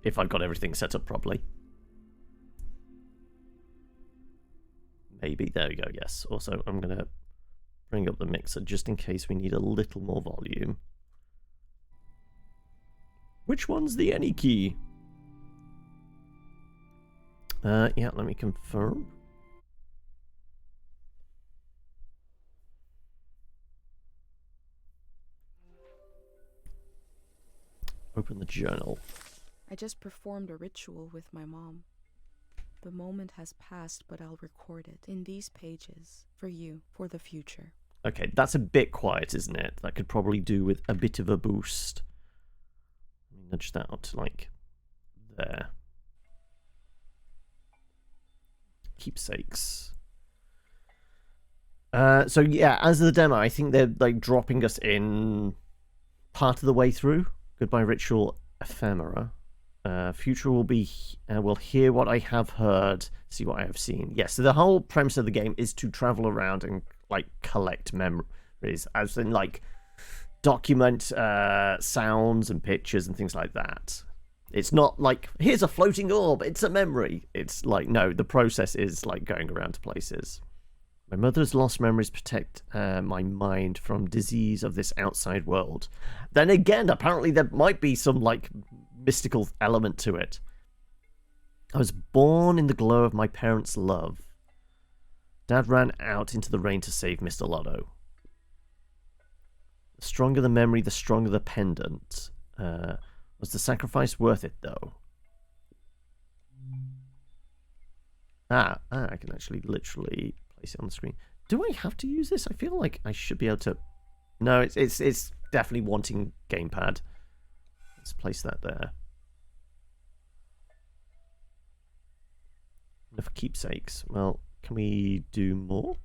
if I've got everything set up properly. Maybe. There we go, yes. Also, I'm going to bring up the mixer just in case we need a little more volume. Which one's the any key? Yeah, let me confirm. Open the journal. I just performed a ritual with my mom. The moment has passed, but I'll record it in these pages for you, for the future. Okay, that's a bit quiet, isn't it? That could probably do with a bit of a boost. Let me nudge that up to, like, there. Keepsakes. So, yeah, as the demo, I think they're, like, dropping us in part of the way through. Goodbye Ritual Ephemera. Future will be, will hear what I have heard, see what I have seen. Yes, so the whole premise of the game is to travel around and, like, collect memories, as in, like, document sounds and pictures and things like that. It's not like, here's a floating orb, it's a memory. It's like, no, the process is, like, going around to places. My mother's lost memories protect my mind from disease of this outside world. Then again, apparently there might be some, like, mystical element to it. I was born in the glow of my parents' love. Dad ran out into the rain to save Mr. Lotto. The stronger the memory, the stronger the pendant. Was the sacrifice worth it, though? I can actually literally place it on the screen. Do I have to use this? I feel like I should be able to... No, it's definitely wanting gamepad. Let's place that there. Enough keepsakes. Well, can we do more?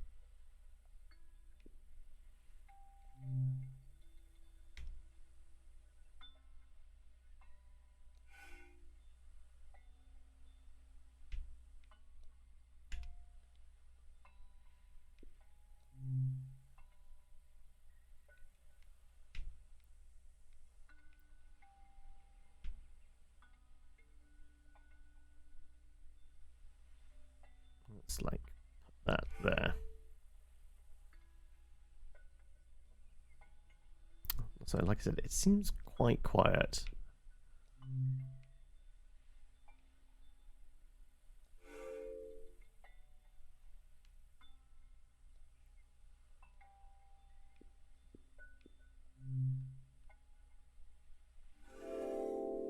Let's like put that there. So like I said, it seems quite quiet.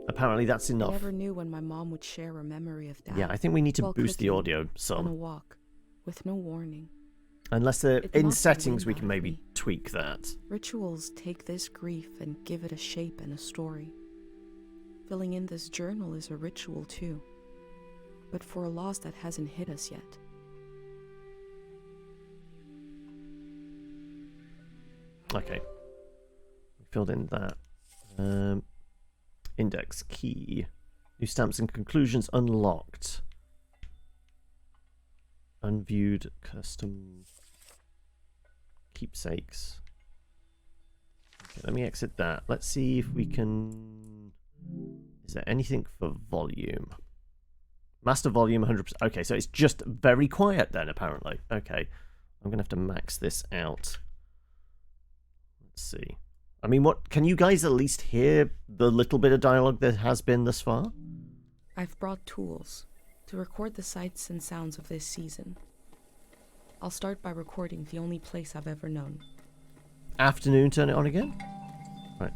Apparently that's enough. I never knew when my mom would share a memory of Dad. Yeah, I think we need to while boost the cooking, audio on a some. walk, with no warning. Unless they're It in knocked the settings, we wind can out of maybe me. tweak that. Rituals take this grief and give it a shape and a story. Filling in this journal is a ritual too, but for a loss that hasn't hit us yet. Okay. We filled in that. Index key. New stamps and conclusions unlocked. Unviewed custom keepsakes. Okay, let me exit that. Let's see if we can... Is there anything for volume? Master volume 100%. Okay, so it's just very quiet then, apparently. Okay. I'm going to have to max this out. Let's see. I mean, what can you guys at least hear the little bit of dialogue there has been thus far? I've brought tools to record the sights and sounds of this season. I'll start by recording the only place I've ever known. Afternoon, turn it on again? Right.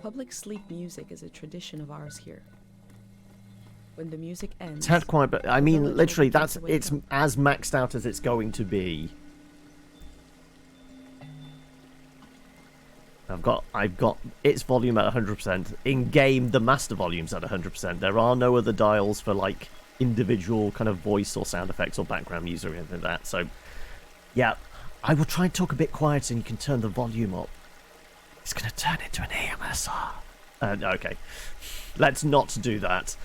Public sleep music is a tradition of ours here. When the music ends... It's had quite, but I the mean, village literally, will begin that's to wake it's up. as maxed out as it's going to be. I've got its volume at 100%. In game, the master volume's at 100%. There are no other dials for like individual kind of voice or sound effects or background music or anything like that. So, yeah, I will try and talk a bit quieter, and you can turn the volume up. It's gonna turn into an AMSR. Okay, let's not do that.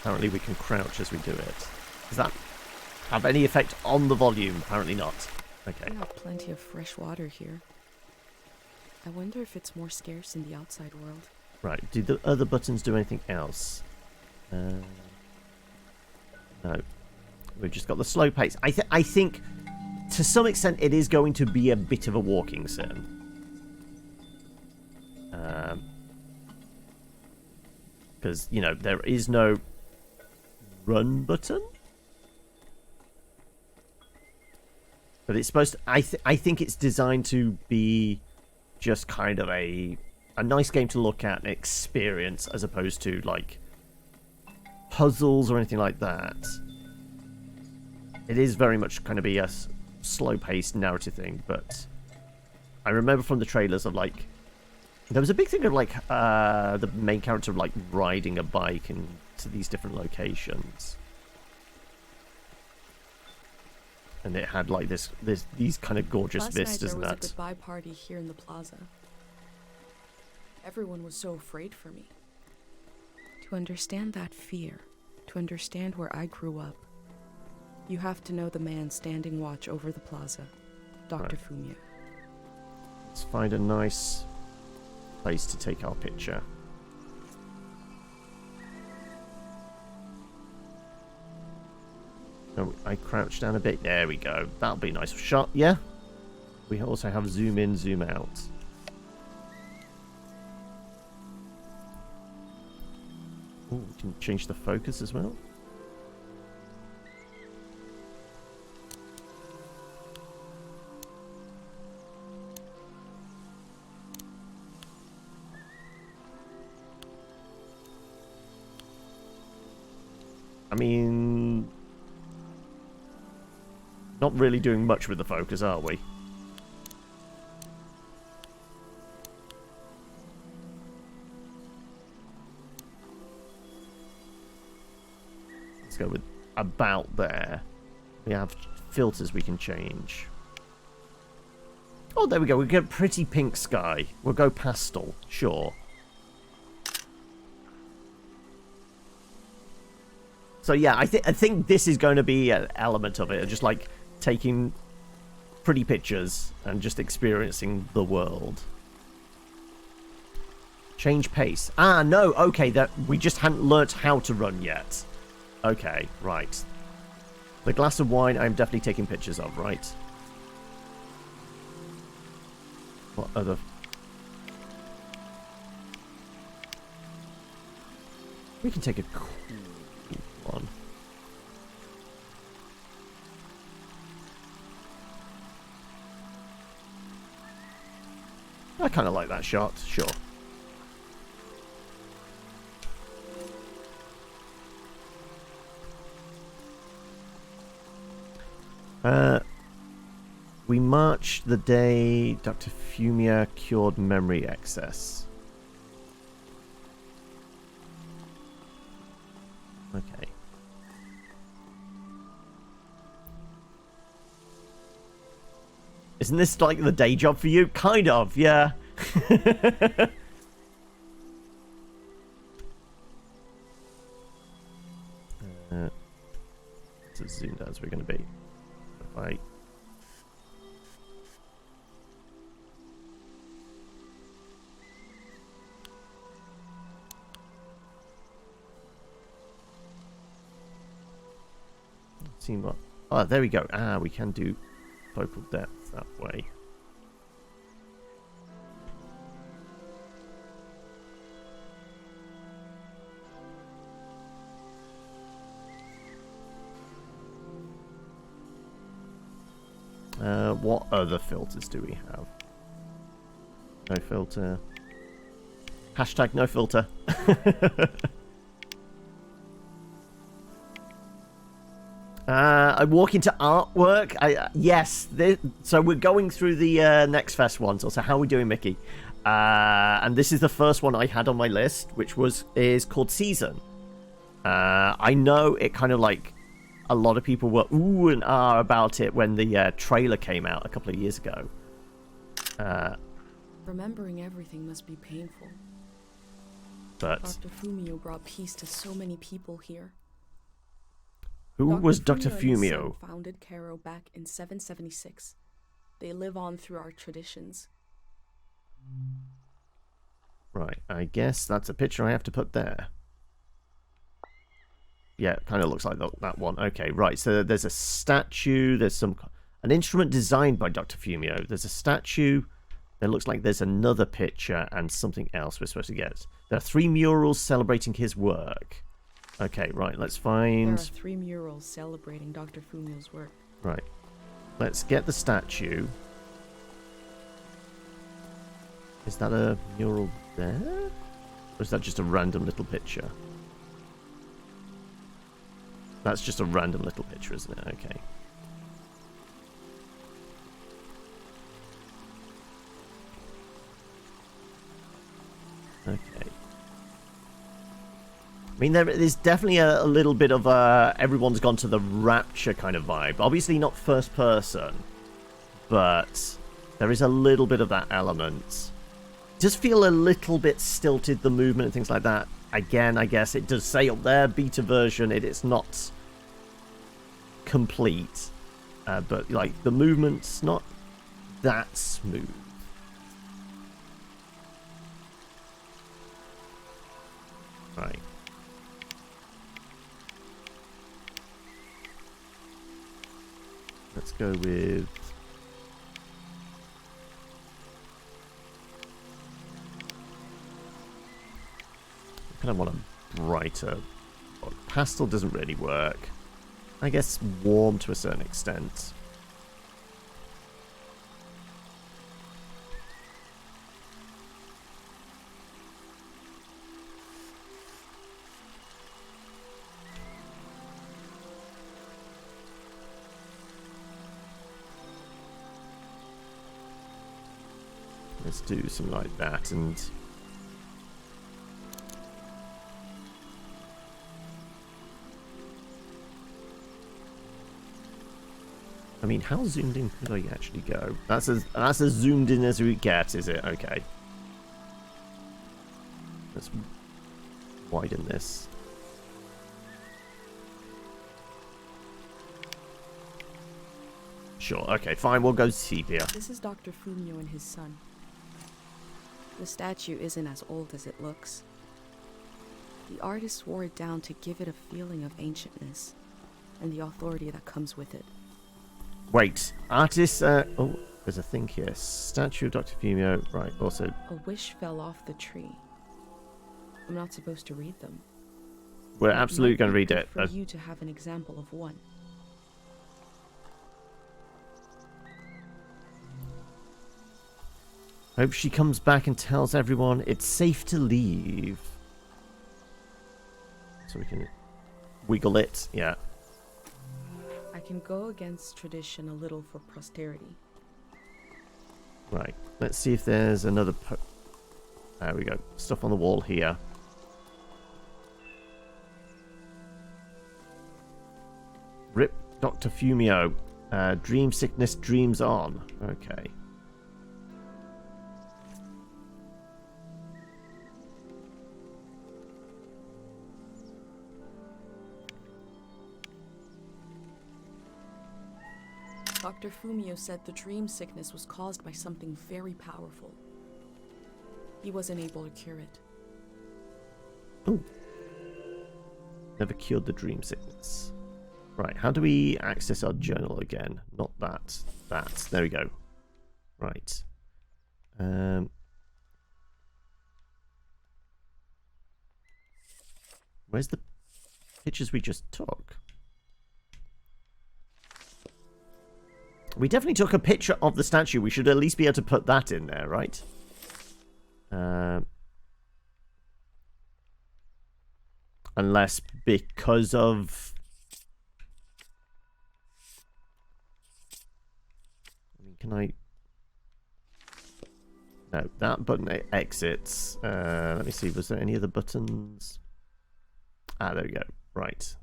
apparently we can crouch as we do it. Does that have any effect on the volume? Apparently not. Okay. We have plenty of fresh water here. I wonder if it's more scarce in the outside world. Right. Do the other buttons do anything else? No. We've just got the slow pace. I think, to some extent, it is going to be a bit of a walking sim. Because, you know, there is no run button. But it's supposed to... I think it's designed to be just kind of a nice game to look at and experience, as opposed to, like, puzzles or anything like that. It is very much kind of be a slow-paced narrative thing, but I remember from the trailers of, like, there was a big thing of, like, the main character, like, riding a bike into these different locations. And it had, like, these kind of gorgeous vistas and that. Last night there was a goodbye party here in the plaza. Everyone was so afraid for me. To understand that fear, to understand where I grew up, you have to know the man standing watch over the plaza, Dr. Fumio. Let's find a nice place to take our picture. Oh, I crouch down a bit. There we go. That'll be a nice shot, yeah? We also have zoom in, zoom out. Oh, we can change the focus as well. I mean, not really doing much with the focus, are we? Let's go with about there. We have filters we can change. Oh, there we go. We get a pretty pink sky. We'll go pastel, sure. So yeah, I think this is going to be an element of it, just like taking pretty pictures and just experiencing the world. Change pace. Ah, no, okay, that we just hadn't learnt how to run yet. Okay, right. The glass of wine I'm definitely taking pictures of, right? What other... We can take a cool one. I kind of like that shot, sure. We marched the day Dr. Fumia cured memory excess. Okay. Isn't this like the day job for you? Kind of, yeah. It's as zoomed out as we're going to be. If I... See what... Oh, there we go. Ah, we can do focal depth that way. What other filters do we have? No filter. Hashtag no filter. I walk into artwork. Yes. So we're going through the next fest ones. Also, how are we doing, Mickey? And this is the first one I had on my list, which is called Season. I know it kind of like a lot of people were ooh and ah about it when the trailer came out a couple of years ago. Remembering everything must be painful. But Dr. Fumio brought peace to so many people here. Who was Dr. and his son Fumio? founded Cairo back in 776. They live on through our traditions. Right, I guess that's a picture I have to put there. Yeah, it kind of looks like that one. Okay, right, so there's a statue, there's an instrument designed by Dr. Fumio. There's a statue. There looks like there's another picture and something else we're supposed to get. There are 3 murals celebrating his work. Okay, right, let's find... There are 3 murals celebrating Dr. Fumio's work. Right. Let's get the statue. Is that a mural there? Or is that just a random little picture? That's just a random little picture, isn't it? Okay. Okay. I mean, there is definitely a little bit of everyone's gone to the Rapture kind of vibe. Obviously not first person, but there is a little bit of that element. It does feel a little bit stilted, the movement and things like that. Again, I guess it does say up there, beta version, it is not complete. But, like, the movement's not that smooth. Right. Let's go with... I kind of want a brighter... Pastel doesn't really work. I guess warm to a certain extent. Let's do something like that, and I mean, how zoomed in could I actually go? That's as zoomed in as we get, is it? Okay. Let's widen this. Sure, okay, fine, we'll go sepia. This is Dr. Fumio and his son. The statue isn't as old as it looks. The artist wore it down to give it a feeling of ancientness and the authority that comes with it. Wait, artist, oh, there's a thing here. Statue of Dr. Fumio, right, also... A wish fell off the tree. I'm not supposed to read them. We're absolutely going to read it. For you to have an example of one. Hope she comes back and tells everyone it's safe to leave. So we can wiggle it, yeah. I can go against tradition a little for posterity. Right, let's see if there's another... There we go. Stuff on the wall here. Rip Dr. Fumio. Dream sickness dreams on. Okay. Dr. Fumio said the dream sickness was caused by something very powerful. He wasn't able to cure it. Oh. Never cured the dream sickness. Right, how do we access our journal again? Not that. That. There we go. Right. Where's the pictures we just took? We definitely took a picture of the statue. We should at least be able to put that in there, right? Unless because of... I mean, can I... No, that button exits. Let me see, was there any other buttons? Ah, there we go. Right.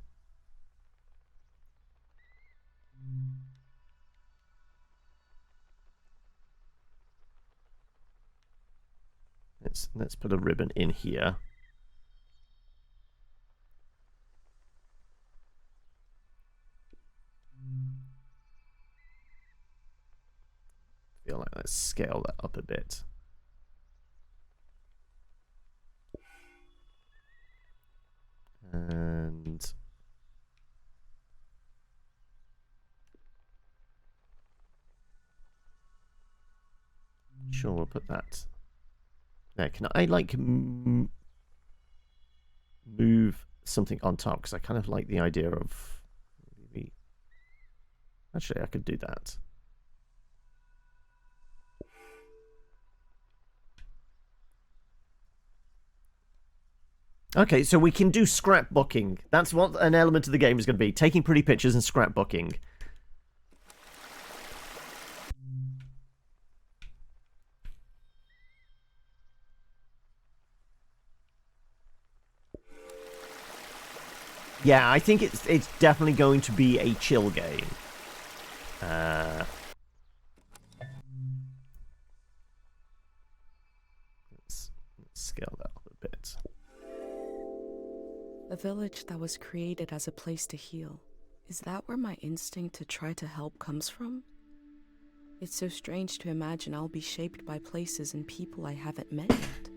Let's put a ribbon in here. feel like let's scale that up a bit. And sure, we'll put that there. Can I like move something on top? Because I kind of like the idea of maybe. Actually, I could do that. Okay, so we can do scrapbooking. That's what an element of the game is going to be. Taking pretty pictures and scrapbooking. Yeah, I think it's definitely going to be a chill game. Let's scale that up a bit. A village that was created as a place to heal. Is that where my instinct to try to help comes from? It's so strange to imagine I'll be shaped by places and people I haven't met yet.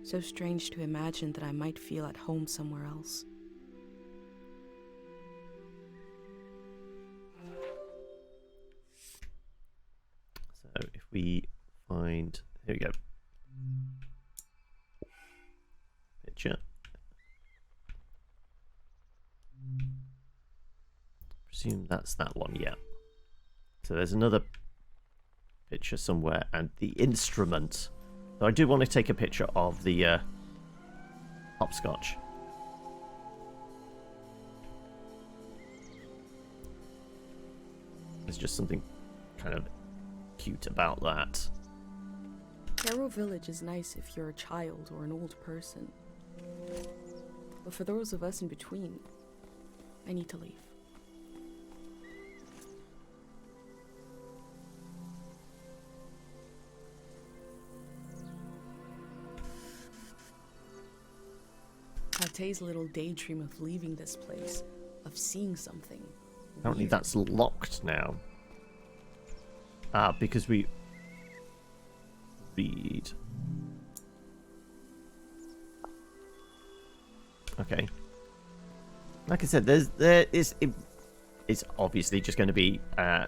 So strange to imagine that I might feel at home somewhere else. So if we find... Here we go. Picture. Presume that's that one, yeah. So there's another picture somewhere, and the instrument. So I do want to take a picture of the hopscotch. There's just something kind of cute about that. Caro Village is nice if you're a child or an old person. But for those of us in between, I need to leave. Pate's little daydream of leaving this place, of seeing something. Apparently weird. that's locked now. Ah, because we read. Okay. Like I said, it's obviously just going to be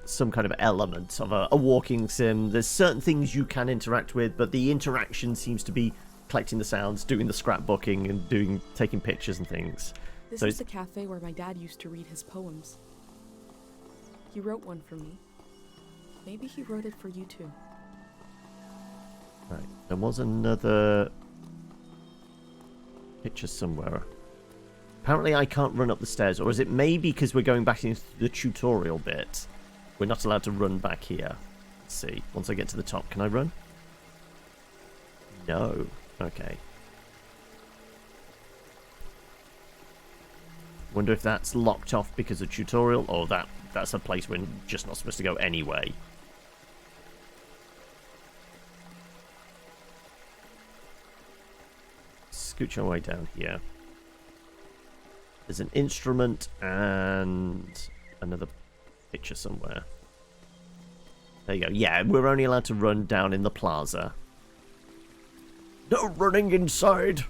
some kind of element of a walking sim. There's certain things you can interact with, but the interaction seems to be collecting the sounds, doing the scrapbooking, and taking pictures and things. This So is the cafe where my dad used to read his poems. He wrote one for me. Maybe he wrote it for you too. Right, there was another picture somewhere. Apparently I can't run up the stairs, or is it maybe because we're going back into the tutorial bit? We're not allowed to run back here. Let's see. Once I get to the top, can I run? No. Okay. Wonder if that's locked off because of tutorial, or that's a place we're just not supposed to go anyway. Scooch our way down here. There's an instrument and another picture somewhere. There you go. Yeah, we're only allowed to run down in the plaza. No running inside! Is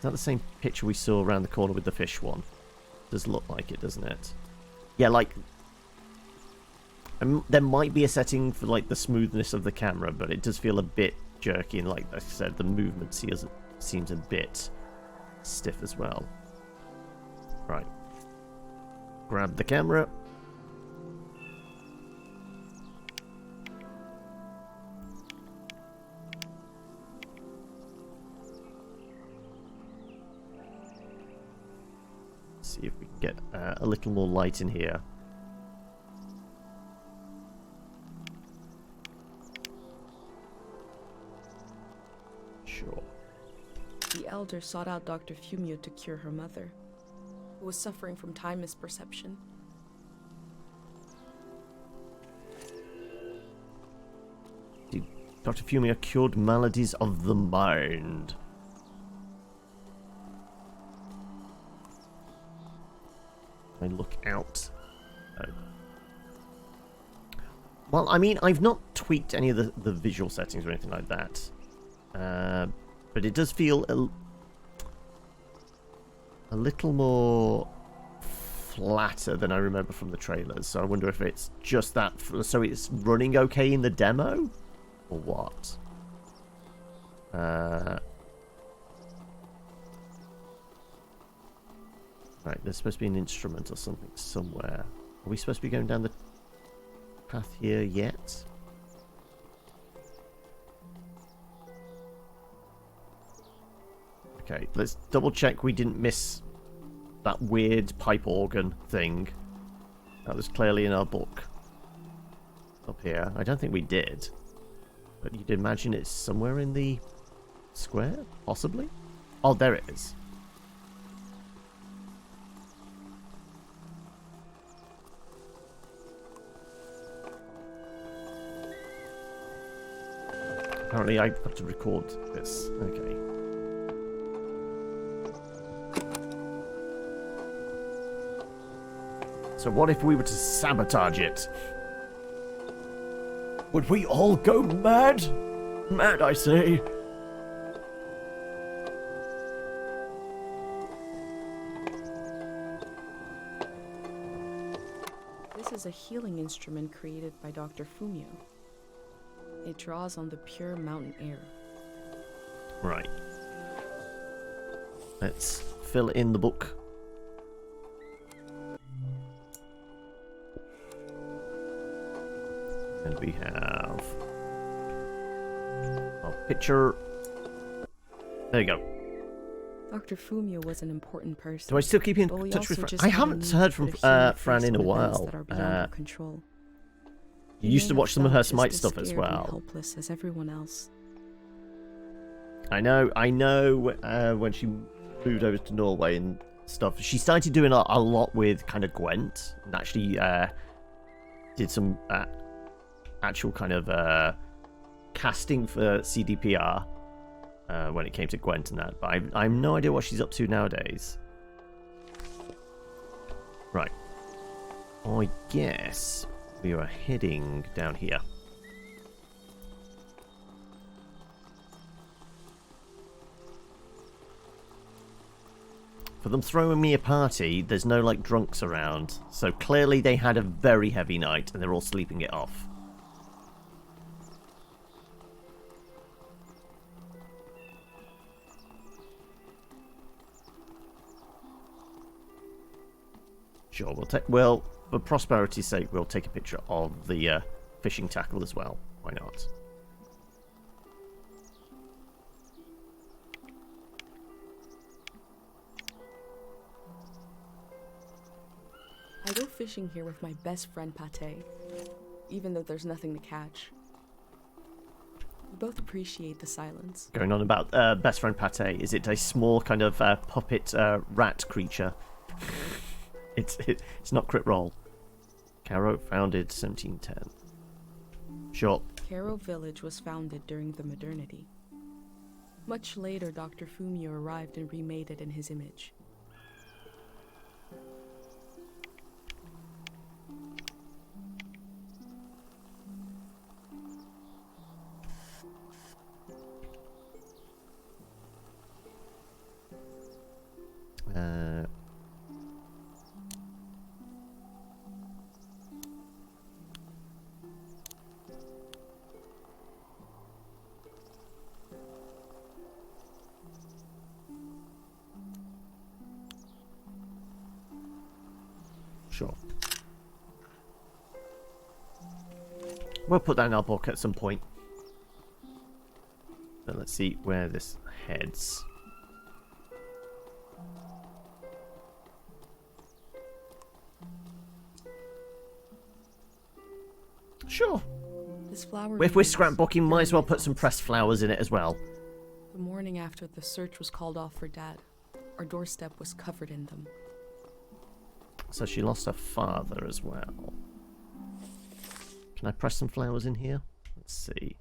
that the same picture we saw around the corner with the fish one? Does look like it, doesn't it? Yeah, like... there might be a setting for like the smoothness of the camera, but it does feel a bit jerky, and like I said, the movement seems a bit stiff as well. Right. Grab the camera. See if we can get a little more light in here. Sure. The elder sought out Dr. Fumio to cure her mother, who was suffering from time misperception. Dr. Fumio cured maladies of the mind. I look out. Oh. Well, I mean, I've not tweaked any of the visual settings or anything like that. But it does feel a little more flatter than I remember from the trailers. So I wonder if it's just that. So it's running okay in the demo? Or what? Right, there's supposed to be an instrument or something somewhere. Are we supposed to be going down the path here yet? Okay, let's double check we didn't miss that weird pipe organ thing. That was clearly in our book. Up here. I don't think we did. But you'd imagine it's somewhere in the square? Possibly? Oh, there it is. Apparently I have to record this. Okay. So what if we were to sabotage it? Would we all go mad? Mad, I say. This is a healing instrument created by Dr. Fumio. It draws on the pure mountain air. Right. Let's fill in the book. And we have a picture. There you go. Dr. Fumio was an important person. Do I still keep in but we touch with also Fran? just I have a haven't need heard to from put a human Fran face in a to events while. that are beyond our control. You used to may watch have some of her felt Smite just stuff as scared and well. helpless as everyone else. I know. When she moved over to Norway and stuff, she started doing a lot with kind of Gwent, and actually did some actual kind of casting for CDPR when it came to Gwent and that. But I have no idea what she's up to nowadays. Right. I guess we are heading down here. For them throwing me a party, there's no, like, drunks around. So clearly they had a very heavy night and they're all sleeping it off. Sure, well, for prosperity's sake, we'll take a picture of the fishing tackle as well. Why not? I go fishing here with my best friend Pate, even though there's nothing to catch. We both appreciate the silence. Going on about best friend Pate, is it a small kind of puppet rat creature? It's not crit roll. Caro founded 1710. Sure. Caro Village was founded during the modernity. Much later, Dr. Fumio arrived and remade it in his image. Sure. We'll put that in our book at some point. But let's see where this heads. Sure. This flower If we're means scrapbooking, might as well put some thoughts. pressed flowers in it as well. The morning after the search was called off for Dad, our doorstep was covered in them. So she lost her father as well. Can I press some flowers in here? Let's see.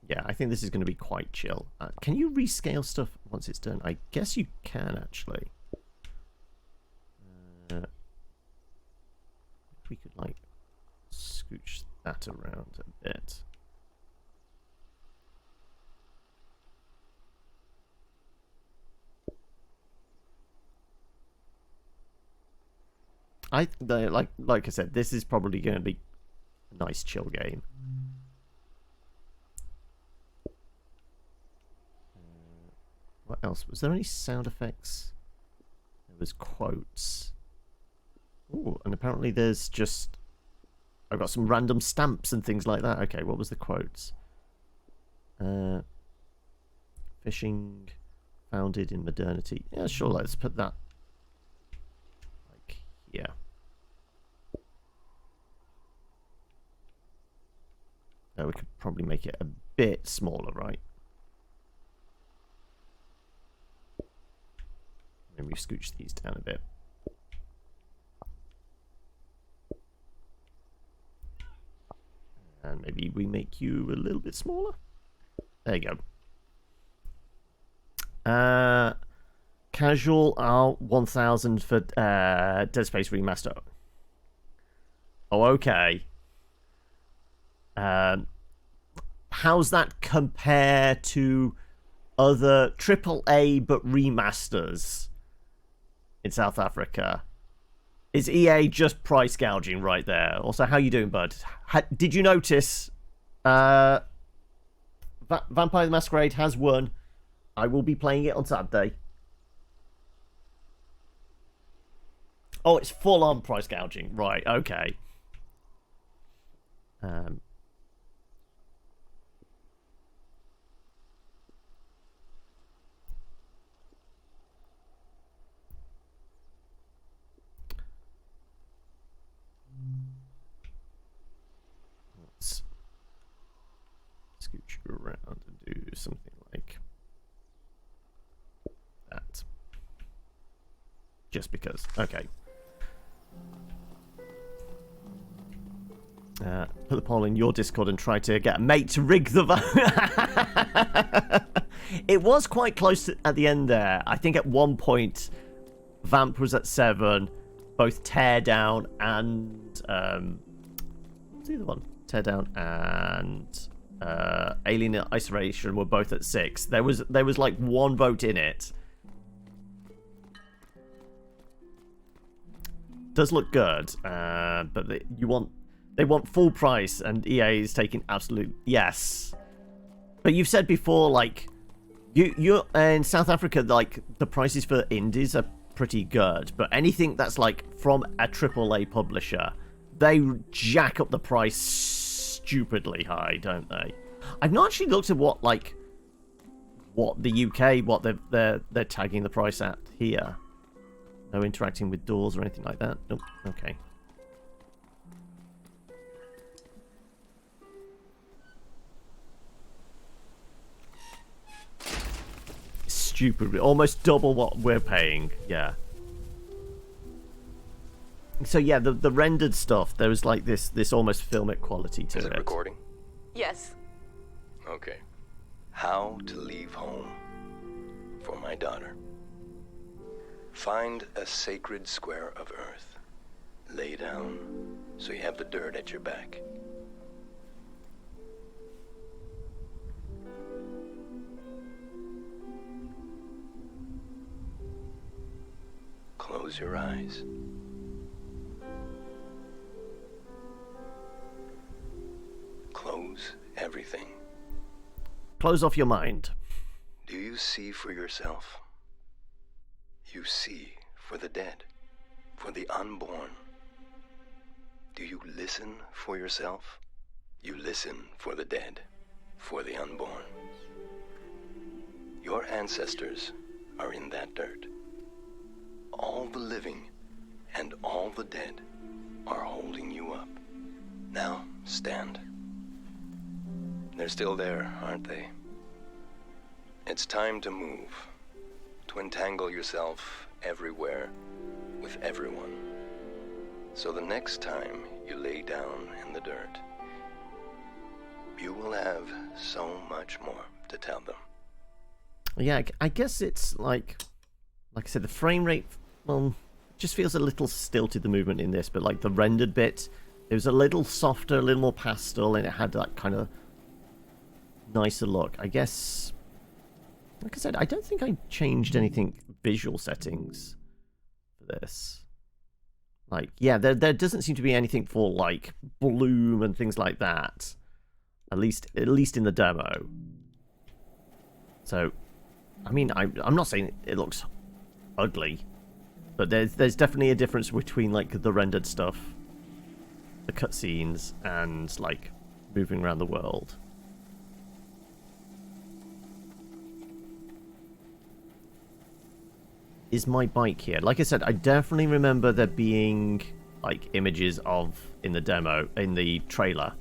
Yeah, I think this is going to be quite chill. Can you rescale stuff once it's done? I guess you can, actually. If we could, like, scooch that around a bit. Like I said, this is probably going to be a nice chill game. What else? Was there any sound effects? There was quotes. Oh, and apparently there's just... I've got some random stamps and things like that. Okay, what was the quotes? Fishing founded in modernity. Yeah, sure, let's put that like here. We could probably make it a bit smaller, right? Maybe we scooch these down a bit. And maybe we make you a little bit smaller. There you go. Casual R1000 for Dead Space Remaster. Oh, okay. How's that compare to other AAA but remasters in South Africa? Is EA just price gouging right there? Also, how you doing, bud? Did you notice Vampire the Masquerade has won? I will be playing it on Saturday. Oh, it's full-on price gouging. Right, okay. Let's scooch you around and do something like that. Just because. Okay. Put the poll in your Discord and try to get a mate to rig the It was quite close at the end there. I think at one point Vamp was at 7, both Teardown and what's the other one? Teardown and Alien Isolation were both at 6. There was like one vote in it. Does look good, but they want full price, and EA is taking absolute yes. But you've said before, like you're in South Africa, like the prices for indies are pretty good, but anything that's like from a AAA publisher, they jack up the price stupidly high, don't they? I've not actually looked at what the UK, what they're tagging the price at here. No interacting with doors or anything like that. Nope. Okay. Stupid. Almost double what we're paying. Yeah. So yeah, the rendered stuff, there was like this almost filmic quality to it. Is it recording? Yes. Okay. How to leave home for my daughter. Find a sacred square of earth. Lay down so you have the dirt at your back. Close your eyes. Close everything. Close off your mind. Do you see for yourself? You see for the dead, for the unborn. Do you listen for yourself? You listen for the dead, for the unborn. Your ancestors are in that dirt. All the living and all the dead are holding you up. Now, stand. They're still there, aren't they? It's time to move. To entangle yourself everywhere with everyone. So the next time you lay down in the dirt, you will have so much much more to tell them. Yeah, I guess it's like I said, the frame rate, well, just feels a little stilted, the movement in this, but like the rendered bit, it was a little softer, a little more pastel, and it had that kind of nicer look. I guess, like I said, I don't think I changed anything visual settings for this. Like, yeah, there doesn't seem to be anything for like bloom and things like that. At least in the demo. So, I mean, I'm not saying it looks ugly, but there's definitely a difference between like the rendered stuff, the cutscenes, and like moving around the world. Is my bike here? Like I said, I definitely remember there being like images of in the trailer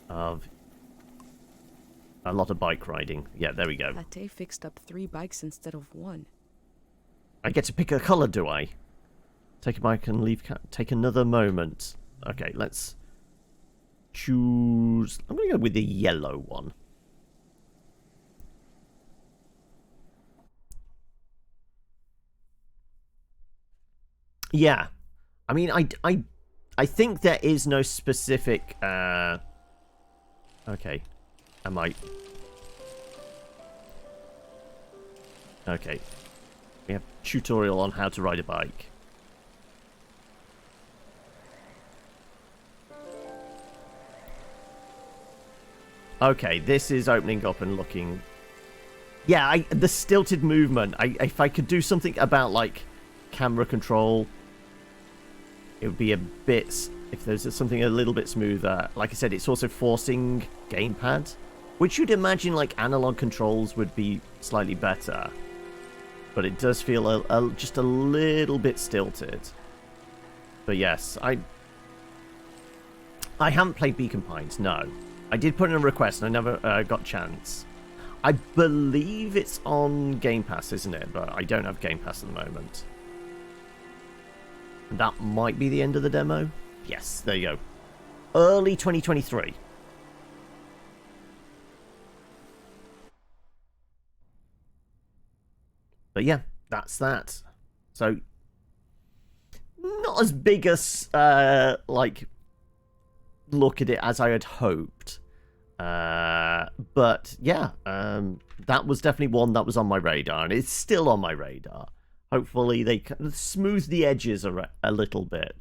of a lot of bike riding. Yeah, there we go. Pate fixed up 3 bikes instead of 1. I get to pick a colour, do I? Take a bike and leave. Take another moment. Okay, let's choose. I'm going to go with the yellow one. Yeah, I mean, I think there is no specific. Okay, am I? Okay, we have tutorial on how to ride a bike. Okay, this is opening up and looking. Yeah, the stilted movement. If I could do something about like camera control, it would be a bit. If there's something a little bit smoother. Like I said, it's also forcing gamepad, which you'd imagine like analog controls would be slightly better, but it does feel just a little bit stilted. But yes, I haven't played Beacon Pines. No, I did put in a request and I never got a chance. I believe it's on Game Pass, isn't it? But I don't have Game Pass at the moment. And that might be the end of the demo. Yes, there you go. Early 2023. But yeah, that's that. So, not as big as, like, look at it as I had hoped. But, yeah, that was definitely one that was on my radar, and it's still on my radar. Hopefully they smooth the edges a little bit.